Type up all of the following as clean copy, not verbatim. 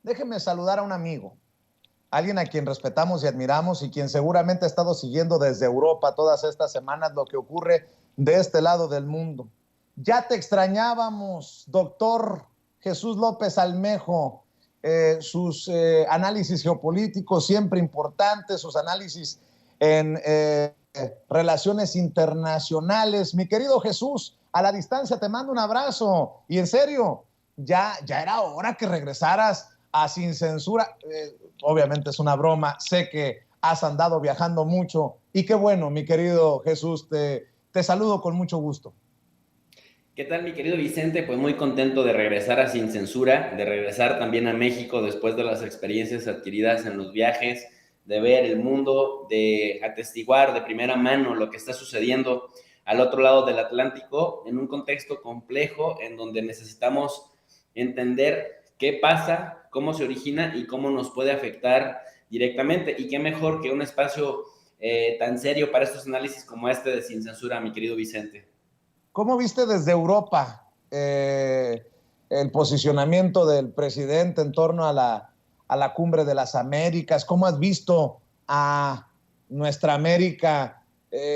déjeme saludar a un amigo, alguien a quien respetamos y admiramos y quien seguramente ha estado siguiendo desde Europa todas estas semanas lo que ocurre de este lado del mundo. Ya te extrañábamos, doctor Jesús López Almejo, sus análisis geopolíticos siempre importantes, sus análisis en relaciones internacionales. Mi querido Jesús, a la distancia te mando un abrazo y en serio, ya era hora que regresaras a Sin Censura. Obviamente es una broma, sé que has andado viajando mucho y qué bueno, mi querido Jesús, te saludo con mucho gusto. ¿Qué tal, mi querido Vicente? Pues muy contento de regresar a Sin Censura, de regresar también a México después de las experiencias adquiridas en los viajes, de ver el mundo, de atestiguar de primera mano lo que está sucediendo al otro lado del Atlántico en un contexto complejo en donde necesitamos entender qué pasa, cómo se origina y cómo nos puede afectar directamente. Y qué mejor que un espacio tan serio para estos análisis como este de Sin Censura, mi querido Vicente. ¿Cómo viste desde Europa el posicionamiento del presidente en torno a la cumbre de las Américas? ¿Cómo has visto a nuestra América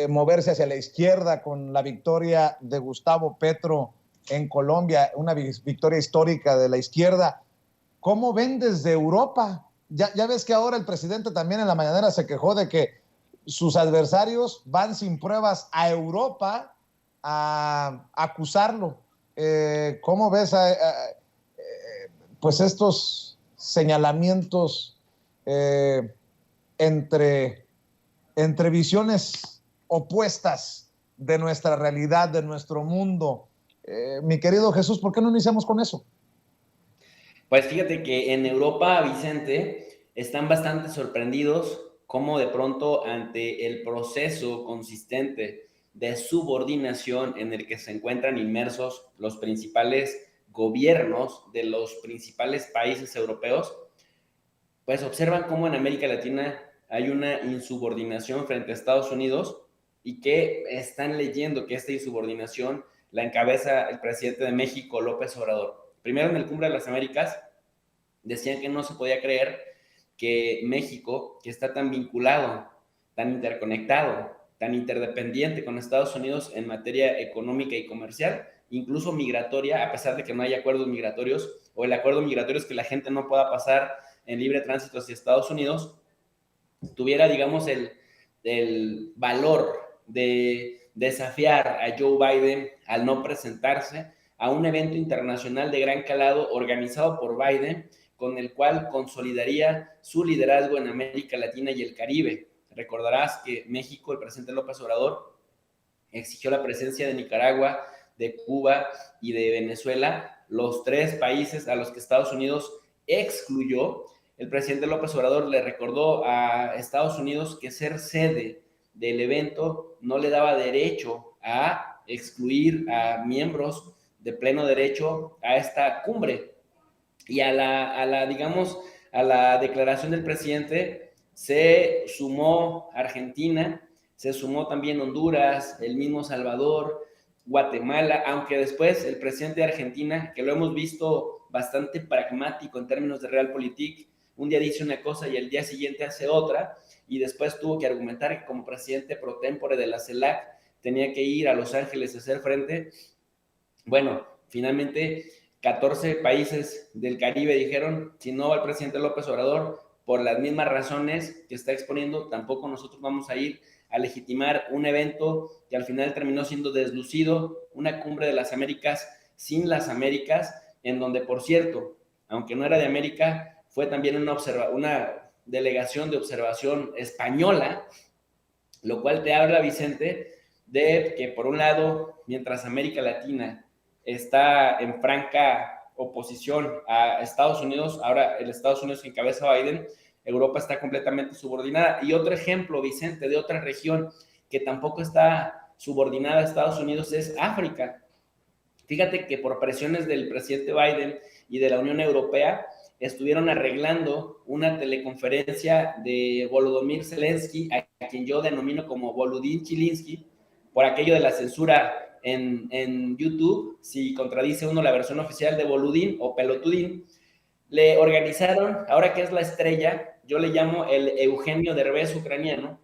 moverse hacia la izquierda con la victoria de Gustavo Petro en Colombia, una victoria histórica de la izquierda? ¿Cómo ven desde Europa? Ya ves que ahora el presidente también en la mañanera se quejó de que sus adversarios van sin pruebas a Europa a acusarlo. ¿Cómo ves pues estos señalamientos eh, entre, entre visiones opuestas de nuestra realidad, de nuestro mundo? Mi querido Jesús, ¿por qué no iniciamos con eso? Pues fíjate que en Europa, Vicente, están bastante sorprendidos cómo de pronto ante el proceso consistente de subordinación en el que se encuentran inmersos los principales gobiernos de los principales países europeos, pues observan cómo en América Latina hay una insubordinación frente a Estados Unidos y que están leyendo que esta insubordinación la encabeza el presidente de México, López Obrador. Primero en el Cumbre de las Américas decían que no se podía creer que México, que está tan vinculado, tan interconectado, tan interdependiente con Estados Unidos en materia económica y comercial, incluso migratoria, a pesar de que no hay acuerdos migratorios, o el acuerdo migratorio es que la gente no pueda pasar en libre tránsito hacia Estados Unidos, tuviera, digamos, el valor de desafiar a Joe Biden al no presentarse a un evento internacional de gran calado organizado por Biden, con el cual consolidaría su liderazgo en América Latina y el Caribe. Recordarás que México, el presidente López Obrador, exigió la presencia de Nicaragua, de Cuba y de Venezuela, los tres países a los que Estados Unidos excluyó. El presidente López Obrador le recordó a Estados Unidos que ser sede del evento no le daba derecho a excluir a miembros de pleno derecho a esta cumbre. Y digamos, a la declaración del presidente se sumó Argentina, se sumó también Honduras, el mismo Salvador, Guatemala, aunque después el presidente de Argentina, que lo hemos visto bastante pragmático en términos de realpolitik, un día dice una cosa y el día siguiente hace otra, y después tuvo que argumentar que como presidente pro tempore de la CELAC tenía que ir a Los Ángeles a hacer frente. Bueno, finalmente 14 países del Caribe dijeron, si no va el presidente López Obrador, por las mismas razones que está exponiendo, tampoco nosotros vamos a ir a legitimar un evento que al final terminó siendo deslucido, una cumbre de las Américas sin las Américas, en donde, por cierto, aunque no era de América, fue también una delegación de observación española, lo cual te habla, Vicente, de que por un lado, mientras América Latina está en franca oposición a Estados Unidos, ahora el Estados Unidos que encabeza Biden, Europa está completamente subordinada. Y otro ejemplo, Vicente, de otra región que tampoco está subordinada a Estados Unidos es África. Fíjate que por presiones del presidente Biden y de la Unión Europea, estuvieron arreglando una teleconferencia de Volodymyr Zelensky, a quien yo denomino como Volodín Chilinsky, por aquello de la censura en YouTube, si contradice uno la versión oficial de Volodín o Pelotudín, le organizaron, ahora que es la estrella, yo le llamo el Eugenio Derbez ucraniano,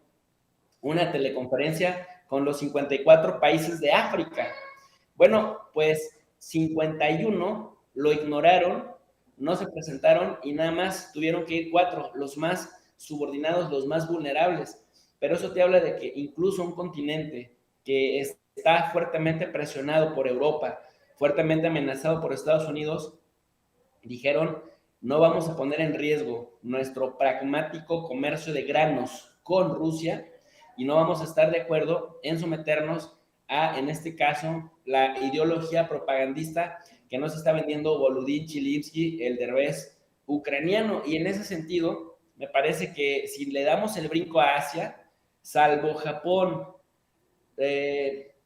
una teleconferencia con los 54 países de África. Bueno, pues 51 lo ignoraron, no se presentaron y nada más tuvieron que ir 4, los más subordinados, los más vulnerables. Pero eso te habla de que incluso un continente que está fuertemente presionado por Europa, fuertemente amenazado por Estados Unidos, dijeron, no vamos a poner en riesgo nuestro pragmático comercio de granos con Rusia y no vamos a estar de acuerdo en someternos a, en este caso, la ideología propagandista que nos está vendiendo Volodymyr Zelensky, el Derbez ucraniano. Y en ese sentido, me parece que si le damos el brinco a Asia, salvo Japón,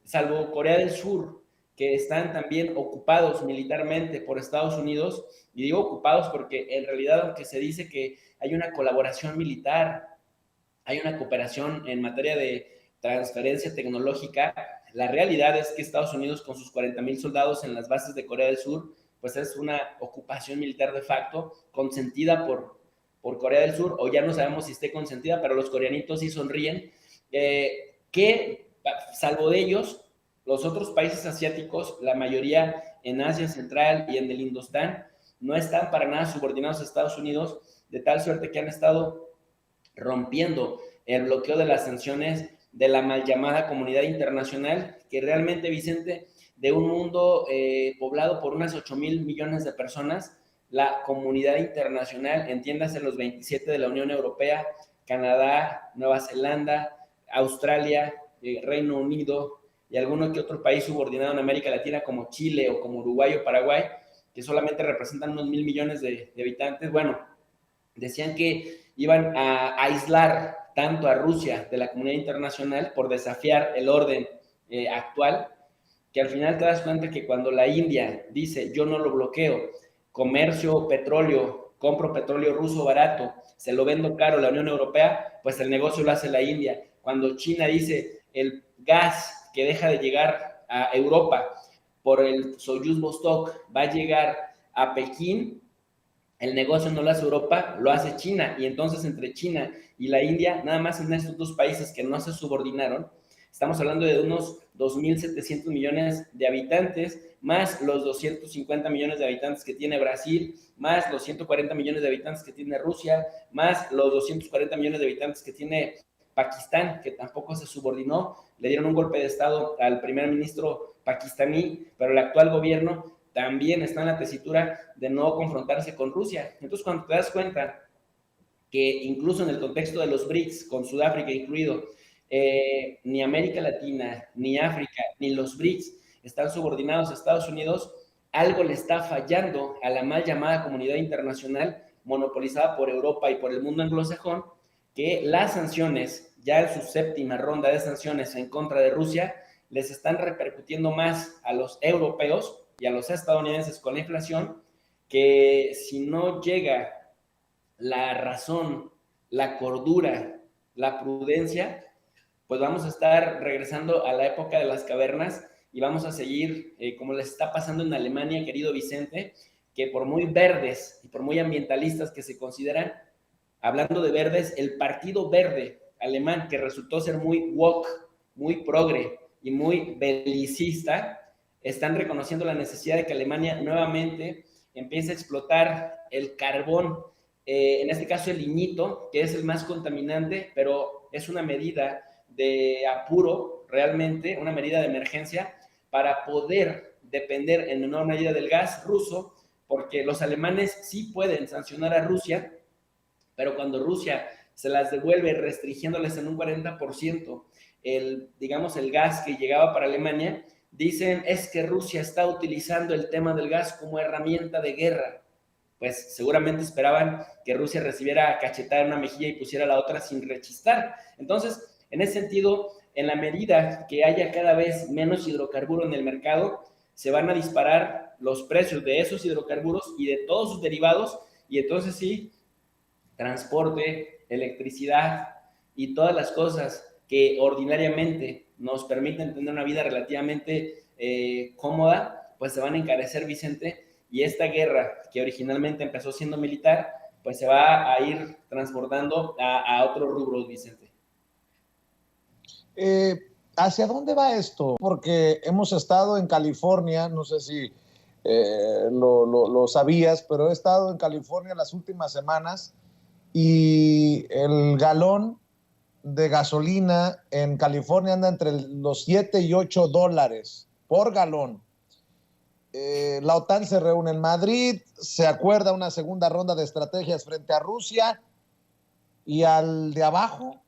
salvo Corea del Sur, que están también ocupados militarmente por Estados Unidos, y digo ocupados porque en realidad, aunque se dice que hay una colaboración militar, hay una cooperación en materia de transferencia tecnológica, la realidad es que Estados Unidos, con sus 40,000 soldados en las bases de Corea del Sur, pues es una ocupación militar de facto consentida por Corea del Sur, o ya no sabemos si esté consentida, pero los coreanitos sí sonríen, que salvo de ellos, los otros países asiáticos, la mayoría en Asia Central y en el Indostán, no están para nada subordinados a Estados Unidos, de tal suerte que han estado rompiendo el bloqueo de las sanciones de la mal llamada comunidad internacional, que realmente, Vicente, de un mundo poblado por unas 8,000 millones de personas, la comunidad internacional, entiéndase los 27 de la Unión Europea, Canadá, Nueva Zelanda, Australia, Reino Unido y alguno que otro país subordinado en América Latina como Chile o como Uruguay o Paraguay, que solamente representan unos 1,000 millones de habitantes, bueno, decían que iban a aislar tanto a Rusia de la comunidad internacional por desafiar el orden actual, que al final te das cuenta que cuando la India dice yo no lo bloqueo, comercio petróleo, compro petróleo ruso barato, se lo vendo caro a la Unión Europea, pues el negocio lo hace la India. Cuando China dice el gas que deja de llegar a Europa por el Soyuz Vostok va a llegar a Pekín, el negocio no lo hace Europa, lo hace China. Y entonces entre China y la India, nada más en estos dos países que no se subordinaron, estamos hablando de unos 2,700 millones de habitantes, más los 250 millones de habitantes que tiene Brasil, más los 140 millones de habitantes que tiene Rusia, más los 240 millones de habitantes que tiene Pakistán, que tampoco se subordinó. Le dieron un golpe de estado al primer ministro pakistaní, pero el actual gobierno también está en la tesitura de no confrontarse con Rusia. Entonces, cuando te das cuenta que incluso en el contexto de los BRICS, con Sudáfrica incluido, ni América Latina, ni África, ni los BRICS están subordinados a Estados Unidos, algo le está fallando a la mal llamada comunidad internacional monopolizada por Europa y por el mundo anglosajón, que las sanciones, ya en su séptima ronda de sanciones en contra de Rusia, les están repercutiendo más a los europeos y a los estadounidenses con la inflación, que si no llega la razón, la cordura, la prudencia, pues vamos a estar regresando a la época de las cavernas y vamos a seguir como les está pasando en Alemania, querido Vicente, que por muy verdes y por muy ambientalistas que se consideran, hablando de verdes, el Partido Verde alemán, que resultó ser muy woke, muy progre y muy belicista, están reconociendo la necesidad de que Alemania nuevamente empiece a explotar el carbón, en este caso el lignito, que es el más contaminante, pero es una medida de apuro, realmente, una medida de emergencia para poder depender en menor medida del gas ruso, porque los alemanes sí pueden sancionar a Rusia, pero cuando Rusia se las devuelve restringiéndoles en un 40% digamos, el gas que llegaba para Alemania, dicen es que Rusia está utilizando el tema del gas como herramienta de guerra. Pues seguramente esperaban que Rusia recibiera cachetada en una mejilla y pusiera la otra sin rechistar. Entonces, en ese sentido, en la medida que haya cada vez menos hidrocarburo en el mercado, se van a disparar los precios de esos hidrocarburos y de todos sus derivados, y entonces sí, transporte, electricidad y todas las cosas que ordinariamente nos permiten tener una vida relativamente cómoda, pues se van a encarecer, Vicente, y esta guerra que originalmente empezó siendo militar, pues se va a ir transbordando a otros rubros, Vicente. ¿Hacia dónde va esto? Porque hemos estado en California, no sé si lo sabías, pero he estado en California las últimas semanas y el galón de gasolina en California anda entre los 7 y 8 dólares por galón. La OTAN se reúne en Madrid, se acuerda una segunda ronda de estrategias frente a Rusia y al de abajo,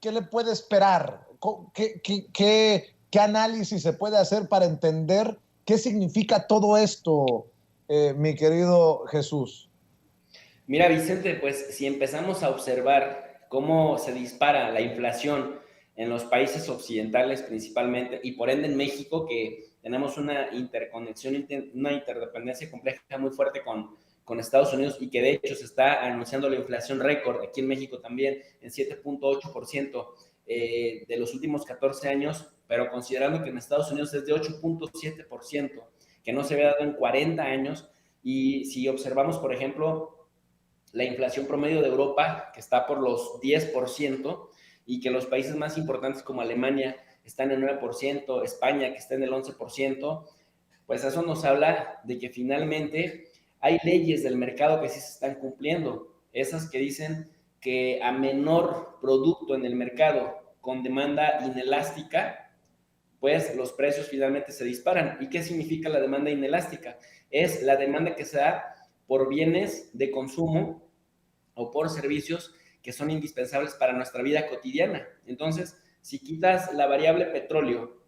¿qué le puede esperar? ¿Qué análisis se puede hacer para entender qué significa todo esto, mi querido Jesús? Mira, Vicente, pues si empezamos a observar cómo se dispara la inflación en los países occidentales principalmente, y por ende en México, que tenemos una interconexión, una interdependencia compleja muy fuerte con Estados Unidos, y que de hecho se está anunciando la inflación récord aquí en México también en 7.8% de los últimos 14 años, pero considerando que en Estados Unidos es de 8.7%, que no se había dado en 40 años, y si observamos, por ejemplo, la inflación promedio de Europa, que está por los 10%, y que los países más importantes como Alemania están en el 9%, España que está en el 11%, pues eso nos habla de que finalmente hay leyes del mercado que sí se están cumpliendo, esas que dicen que a menor producto en el mercado con demanda inelástica, pues los precios finalmente se disparan. ¿Y qué significa la demanda inelástica? Es la demanda que se da por bienes de consumo o por servicios que son indispensables para nuestra vida cotidiana. Entonces, si quitas la variable petróleo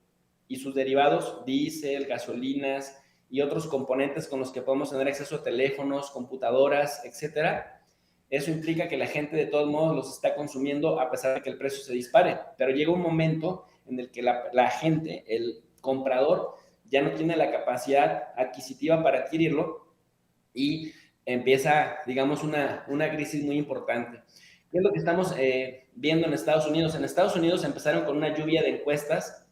y sus derivados, diésel, gasolinas y otros componentes con los que podemos tener acceso a teléfonos, computadoras, etcétera, eso implica que la gente de todos modos los está consumiendo a pesar de que el precio se dispare. Pero llega un momento en el que la gente, el comprador, ya no tiene la capacidad adquisitiva para adquirirlo y empieza, digamos, una crisis muy importante. ¿Qué es lo que estamos viendo en Estados Unidos? En Estados Unidos empezaron con una lluvia de encuestas,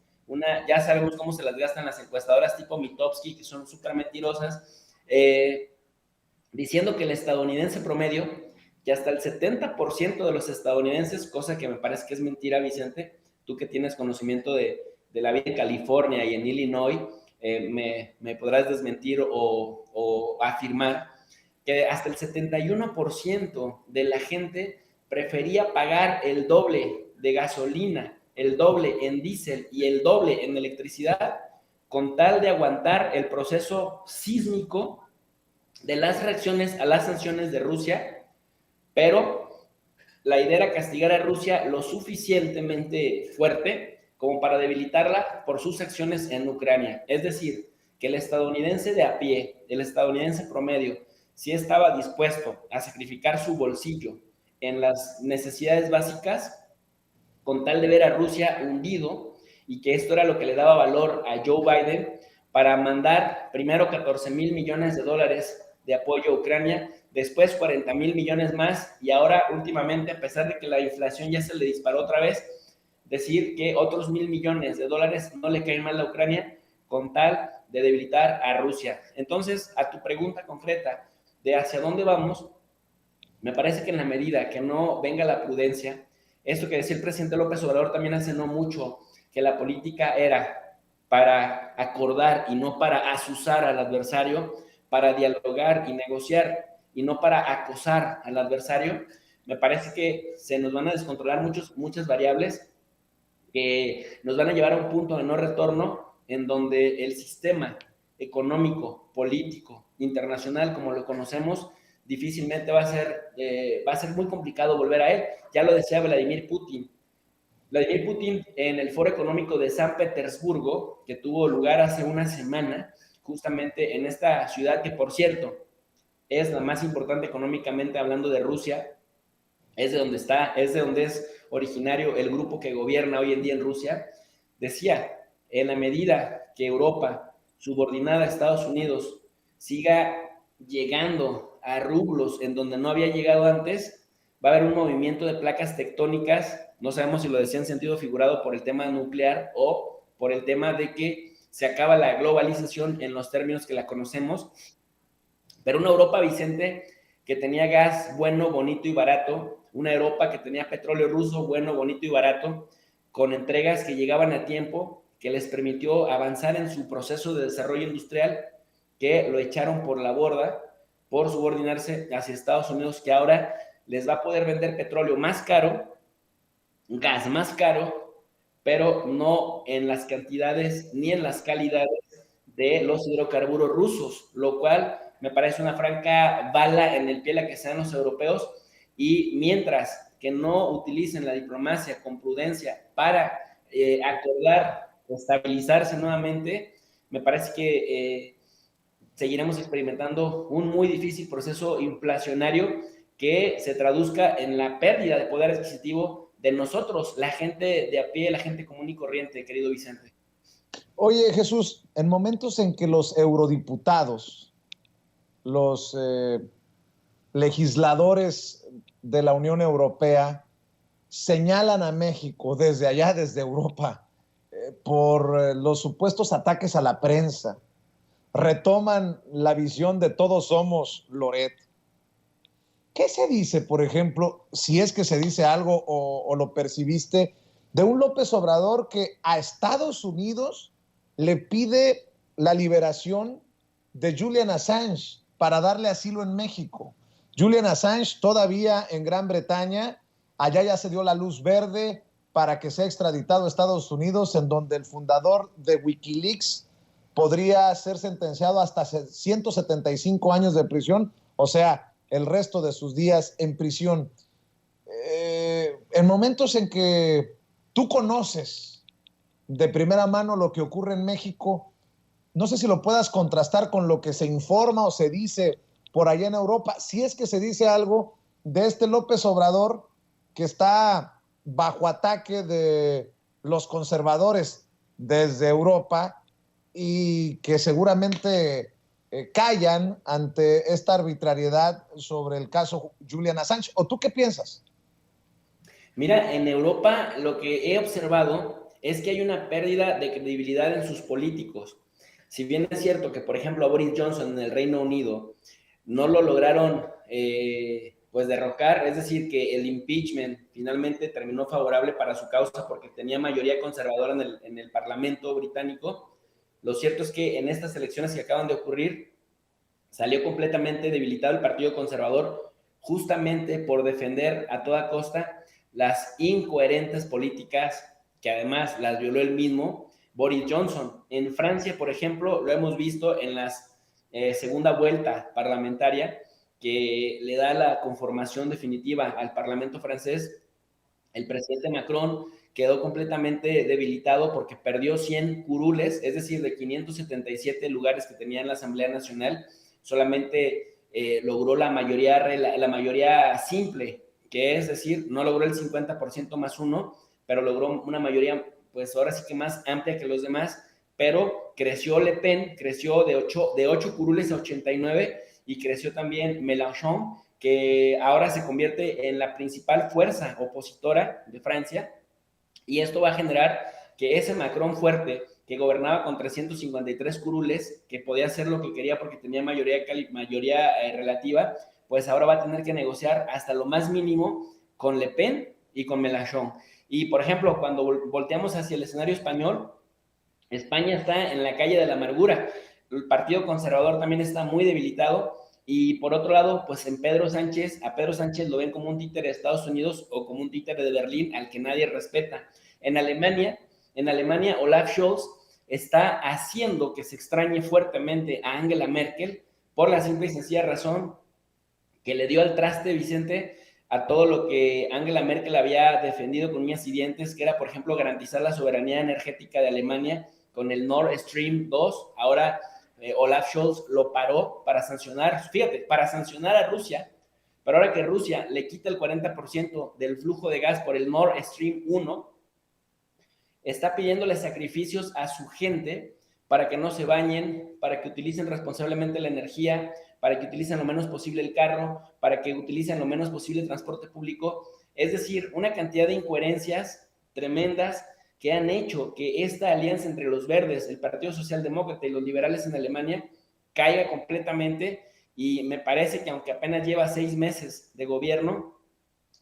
ya sabemos cómo se las gastan las encuestadoras tipo Mitofsky, que son súper mentirosas, diciendo que el estadounidense promedio, que hasta el 70% de los estadounidenses, cosa que me parece que es mentira, Vicente, tú que tienes conocimiento de la vida en California y en Illinois, me podrás desmentir o afirmar que hasta el 71% de la gente prefería pagar el doble de gasolina, el doble en diésel y el doble en electricidad con tal de aguantar el proceso sísmico de las reacciones a las sanciones de Rusia, pero la idea era castigar a Rusia lo suficientemente fuerte como para debilitarla por sus acciones en Ucrania. Es decir, que el estadounidense de a pie, el estadounidense promedio, sí estaba dispuesto a sacrificar su bolsillo en las necesidades básicas con tal de ver a Rusia hundido, y que esto era lo que le daba valor a Joe Biden para mandar primero 14,000 millones de dólares de apoyo a Ucrania, después 40,000 millones más, y ahora últimamente, a pesar de que la inflación ya se le disparó otra vez, decir que otros 1,000 millones de dólares no le caen mal a Ucrania con tal de debilitar a Rusia. Entonces, a tu pregunta concreta de hacia dónde vamos, me parece que en la medida que no venga la prudencia, esto que decía el presidente López Obrador también hace no mucho, que la política era para acordar y no para azuzar al adversario, para dialogar y negociar y no para acosar al adversario, me parece que se nos van a descontrolar muchas variables que nos van a llevar a un punto de no retorno en donde el sistema económico, político, internacional, como lo conocemos, difícilmente va a ser muy complicado volver a él. Ya lo decía Vladimir Putin. Vladimir Putin en el Foro Económico de San Petersburgo, que tuvo lugar hace una semana, justamente en esta ciudad que, por cierto, es la más importante económicamente hablando de Rusia, es de donde es originario el grupo que gobierna hoy en día en Rusia, decía, en la medida que Europa, subordinada a Estados Unidos, siga llegando a rublos en donde no había llegado antes, va a haber un movimiento de placas tectónicas, no sabemos si lo decía en sentido figurado por el tema nuclear o por el tema de que se acaba la globalización en los términos que la conocemos, pero una Europa, Vicente, que tenía gas bueno, bonito y barato, una Europa que tenía petróleo ruso bueno, bonito y barato, con entregas que llegaban a tiempo, que les permitió avanzar en su proceso de desarrollo industrial, que lo echaron por la borda por subordinarse hacia Estados Unidos, que ahora les va a poder vender petróleo más caro, gas más caro, pero no en las cantidades ni en las calidades de los hidrocarburos rusos, lo cual me parece una franca bala en el pie la que sean los europeos, y mientras que no utilicen la diplomacia con prudencia para acordar, estabilizarse nuevamente, me parece que seguiremos experimentando un muy difícil proceso inflacionario que se traduzca en la pérdida de poder adquisitivo de nosotros, la gente de a pie, la gente común y corriente, querido Vicente. Oye, Jesús, en momentos en que los eurodiputados, los legisladores de la Unión Europea señalan a México desde allá, desde Europa, por los supuestos ataques a la prensa, retoman la visión de todos somos Loret. ¿Qué se dice, por ejemplo, si es que se dice algo o lo percibiste, de un López Obrador que a Estados Unidos le pide la liberación de Julian Assange para darle asilo en México? Julian Assange todavía en Gran Bretaña, allá ya se dio la luz verde para que sea extraditado a Estados Unidos, en donde el fundador de Wikileaks podría ser sentenciado hasta 175 años de prisión, o sea, el resto de sus días en prisión. En momentos en que tú conoces de primera mano lo que ocurre en México, no sé si lo puedas contrastar con lo que se informa o se dice por allá en Europa, si es que se dice algo de este López Obrador que está bajo ataque de los conservadores desde Europa y que seguramente callan ante esta arbitrariedad sobre el caso Julian Assange. ¿O tú qué piensas? Mira, en Europa lo que he observado es que hay una pérdida de credibilidad en sus políticos. Si bien es cierto que, por ejemplo, a Boris Johnson en el Reino Unido no lo lograron pues derrocar, es decir, que el impeachment finalmente terminó favorable para su causa porque tenía mayoría conservadora en el Parlamento británico. Lo cierto es que en estas elecciones que acaban de ocurrir salió completamente debilitado el Partido Conservador justamente por defender a toda costa las incoherentes políticas que además las violó el mismo Boris Johnson. En Francia, por ejemplo, lo hemos visto en la segunda vuelta parlamentaria que le da la conformación definitiva al Parlamento francés. El presidente Macron quedó completamente debilitado porque perdió 100 curules, es decir, de 577 lugares que tenía en la Asamblea Nacional, solamente logró la mayoría simple, que es decir, no logró el 50% más uno, pero logró una mayoría, pues ahora sí que más amplia que los demás, pero creció Le Pen, creció de 8 curules a 89, y creció también Mélenchon, que ahora se convierte en la principal fuerza opositora de Francia, y esto va a generar que ese Macron fuerte, que gobernaba con 353 curules, que podía hacer lo que quería porque tenía mayoría relativa, pues ahora va a tener que negociar hasta lo más mínimo con Le Pen y con Mélenchon. Y, por ejemplo, cuando volteamos hacia el escenario español, España está en la calle de la amargura. El Partido Conservador también está muy debilitado. Y por otro lado, pues a Pedro Sánchez lo ven como un títere de Estados Unidos o como un títere de Berlín al que nadie respeta. En Alemania, Olaf Scholz está haciendo que se extrañe fuertemente a Angela Merkel por la simple y sencilla razón que le dio al traste, Vicente, a todo lo que Angela Merkel había defendido con uñas y dientes, que era, por ejemplo, garantizar la soberanía energética de Alemania con el Nord Stream 2. Ahora Olaf Scholz lo paró para sancionar, fíjate, para sancionar a Rusia, pero ahora que Rusia le quita el 40% del flujo de gas por el Nord Stream 1, está pidiéndole sacrificios a su gente para que no se bañen, para que utilicen responsablemente la energía, para que utilicen lo menos posible el carro, para que utilicen lo menos posible el transporte público. Es decir, una cantidad de incoherencias tremendas que han hecho que esta alianza entre los verdes, el Partido Socialdemócrata y los liberales en Alemania caiga completamente, y me parece que aunque apenas lleva 6 meses de gobierno,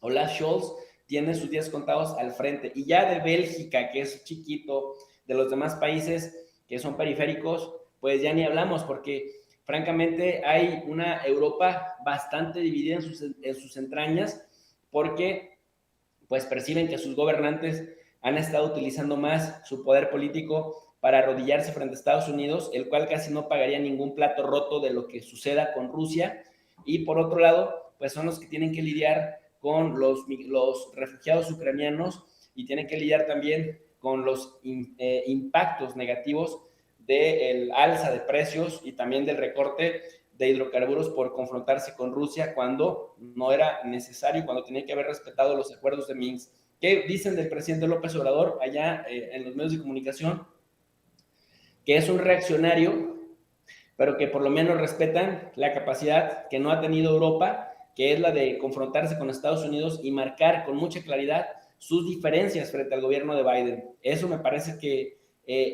Olaf Scholz tiene sus días contados al frente. Y ya de Bélgica, que es chiquito, de los demás países que son periféricos, pues ya ni hablamos, porque francamente hay una Europa bastante dividida en sus entrañas, porque pues perciben que sus gobernantes han estado utilizando más su poder político para arrodillarse frente a Estados Unidos, el cual casi no pagaría ningún plato roto de lo que suceda con Rusia, y por otro lado, pues son los que tienen que lidiar con los refugiados ucranianos, y tienen que lidiar también con los impactos negativos del alza de precios y también del recorte de hidrocarburos por confrontarse con Rusia cuando no era necesario, cuando tenía que haber respetado los acuerdos de Minsk. ¿Qué dicen del presidente López Obrador allá en los medios de comunicación? Que es un reaccionario, pero que por lo menos respetan la capacidad que no ha tenido Europa, que es la de confrontarse con Estados Unidos y marcar con mucha claridad sus diferencias frente al gobierno de Biden. Eso me parece que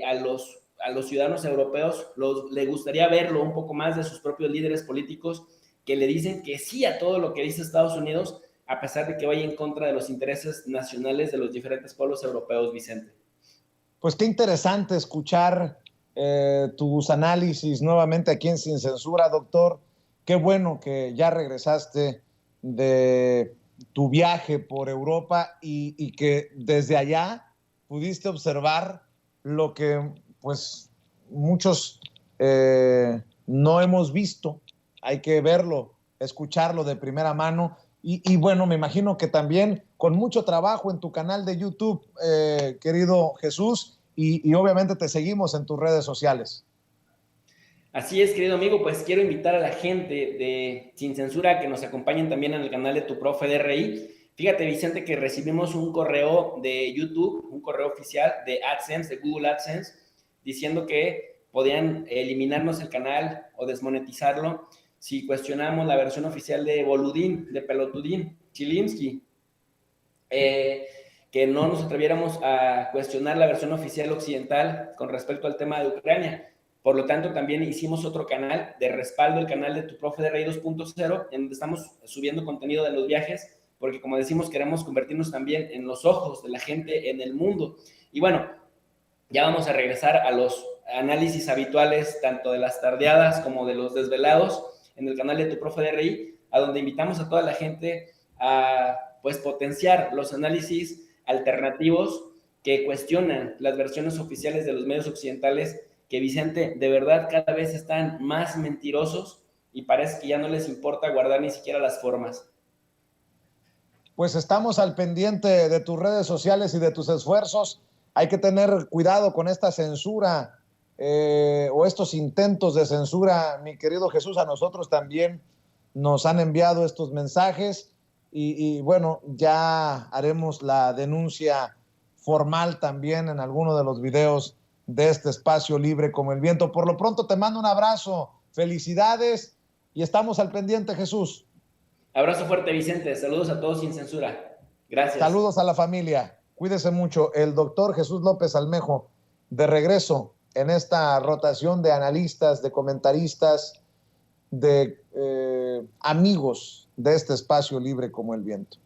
a los ciudadanos europeos les gustaría verlo un poco más de sus propios líderes políticos, que le dicen que sí a todo lo que dice Estados Unidos, a pesar de que vaya en contra de los intereses nacionales de los diferentes pueblos europeos, Vicente. Pues qué interesante escuchar tus análisis nuevamente aquí en Sin Censura, doctor. Qué bueno que ya regresaste de tu viaje por Europa y que desde allá pudiste observar lo que pues muchos no hemos visto. Hay que verlo, escucharlo de primera mano. Y bueno, me imagino que también con mucho trabajo en tu canal de YouTube, querido Jesús, y obviamente te seguimos en tus redes sociales. Así es, querido amigo, pues quiero invitar a la gente de Sin Censura a que nos acompañen también en el canal de Tu Profe DRI. Fíjate, Vicente, que recibimos un correo de YouTube, un correo oficial de AdSense, de Google AdSense, diciendo que podían eliminarnos el canal o desmonetizarlo si cuestionamos la versión oficial de Boludín, de Pelotudín, Chilinsky, que no nos atreviéramos a cuestionar la versión oficial occidental con respecto al tema de Ucrania. Por lo tanto, también hicimos otro canal de respaldo, el canal de Tu Profe de Rey 2.0, en donde estamos subiendo contenido de los viajes, porque como decimos, queremos convertirnos también en los ojos de la gente en el mundo. Y bueno, ya vamos a regresar a los análisis habituales, tanto de las tardeadas como de los desvelados, en el canal de Tu Profe de Rey, a donde invitamos a toda la gente a pues potenciar los análisis alternativos que cuestionan las versiones oficiales de los medios occidentales, que, Vicente, de verdad cada vez están más mentirosos y parece que ya no les importa guardar ni siquiera las formas. Pues estamos al pendiente de tus redes sociales y de tus esfuerzos. Hay que tener cuidado con esta censura o estos intentos de censura, mi querido Jesús. A nosotros también nos han enviado estos mensajes y bueno, ya haremos la denuncia formal también en alguno de los videos de este espacio libre como el viento. Por lo pronto te mando un abrazo, felicidades y estamos al pendiente, Jesús. Abrazo fuerte, Vicente. Saludos a todos sin censura. Gracias. Saludos a la familia. Cuídese mucho. El doctor Jesús López Almejo, de regreso en esta rotación de analistas, de comentaristas, de amigos de este espacio libre como el viento.